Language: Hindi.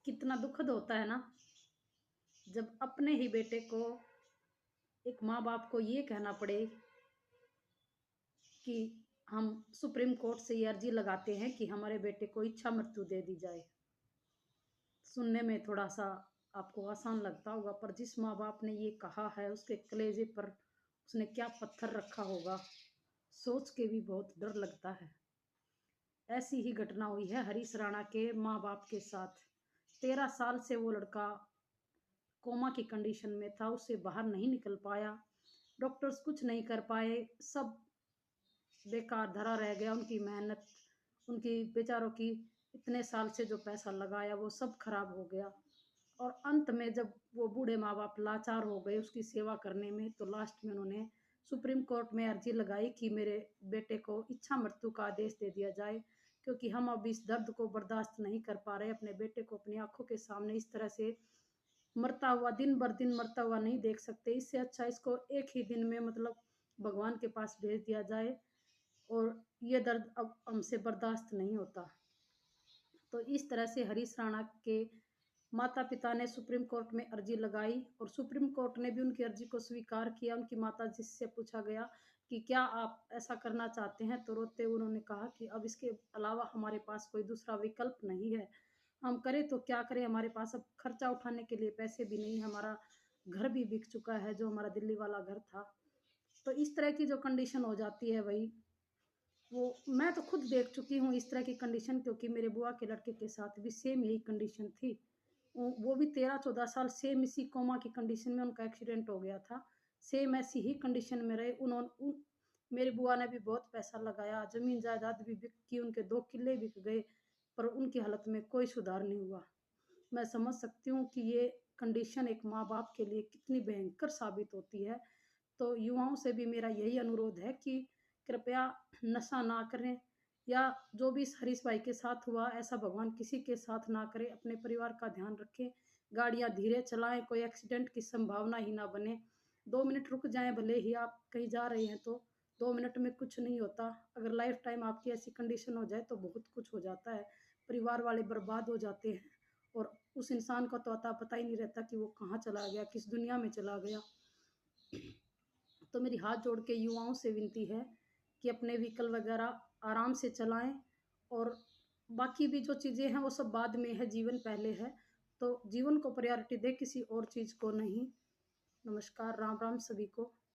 कितना दुखद होता है ना जब अपने ही बेटे को एक माँ बाप को ये कहना पड़े कि हम सुप्रीम कोर्ट से ये अर्जी लगाते हैं कि हमारे बेटे को इच्छा मृत्यु दे दी जाए। सुनने में थोड़ा सा आपको आसान लगता होगा, पर जिस माँ बाप ने ये कहा है उसके कलेजे पर उसने क्या पत्थर रखा होगा, सोच के भी बहुत डर लगता है। ऐसी ही घटना हुई है हरीश राणा के माँ बाप के साथ। 13 साल से वो लड़का कोमा की कंडीशन में था, उससे बाहर नहीं निकल पाया। डॉक्टर्स कुछ नहीं कर पाए, सब बेकार धरा रह गया। उनकी मेहनत, उनकी बेचारों की इतने साल से जो पैसा लगाया वो सब खराब हो गया। और अंत में जब वो बूढ़े माँ बाप लाचार हो गए उसकी सेवा करने में, तो लास्ट में उन्होंने सुप्रीम कोर्ट में अर्जी लगाई कि मेरे बेटे को इच्छा मृत्यु का आदेश दे दिया जाए, क्योंकि हम अब इस दर्द को बर्दाश्त नहीं कर पा रहे। अपने बेटे को अपनी आंखों के सामने इस तरह से मरता हुआ, दिन बर दिन मरता हुआ नहीं देख सकते। इससे अच्छा इसको एक ही दिन में मतलब भगवान के पास भेज दिया जाए, और ये दर्द अब हमसे बर्दाश्त नहीं होता। तो इस तरह से हरीश राणा के माता पिता ने सुप्रीम कोर्ट में अर्जी लगाई, और सुप्रीम कोर्ट ने भी उनकी अर्जी को स्वीकार किया। उनकी माता जी से पूछा गया कि क्या आप ऐसा करना चाहते हैं, तो रोते हुए उन्होंने कहा कि अब इसके अलावा हमारे पास कोई दूसरा विकल्प नहीं है। हम करें तो क्या करें, हमारे पास अब खर्चा उठाने के लिए पैसे भी नहीं, हमारा घर भी बिक चुका है जो हमारा दिल्ली वाला घर था। तो इस तरह की जो कंडीशन हो जाती है वही, वो मैं तो खुद देख चुकी हूँ इस तरह की कंडीशन, क्योंकि मेरे बुआ के लड़के के साथ भी सेम यही कंडीशन थी। वो भी 13-14 साल सेम इसी कोमा की कंडीशन में उनका एक्सीडेंट हो गया था। सेम ऐसी ही कंडीशन में रहे उन्होंने। मेरी बुआ ने भी बहुत पैसा लगाया, जमीन जायदाद भी बिकी, उनके 2 किले बिक गए, पर उनकी हालत में कोई सुधार नहीं हुआ। मैं समझ सकती हूँ कि ये कंडीशन एक माँ बाप के लिए कितनी भयंकर साबित होती है। तो युवाओं से भी मेरा यही अनुरोध है कि कृपया नशा ना करें, या जो भी इस हरीश भाई के साथ हुआ ऐसा भगवान किसी के साथ ना करे। अपने परिवार का ध्यान रखें, गाड़ियां धीरे चलाएं, कोई एक्सीडेंट की संभावना ही ना बने। 2 मिनट रुक जाएं, भले ही आप कहीं जा रहे हैं तो 2 मिनट में कुछ नहीं होता। अगर लाइफ टाइम आपकी ऐसी कंडीशन हो जाए तो बहुत कुछ हो जाता है। परिवार वाले बर्बाद हो जाते हैं, और उस इंसान का तो अता पता ही नहीं रहता कि वो कहाँ चला गया, किस दुनिया में चला गया। तो मेरी हाथ जोड़ के युवाओं से विनती है कि अपने व्हीकल वगैरह आराम से चलाएं, और बाकी भी जो चीज़ें हैं वो सब बाद में है, जीवन पहले है। तो जीवन को प्रायोरिटी दे, किसी और चीज़ को नहीं। नमस्कार, राम राम सभी को।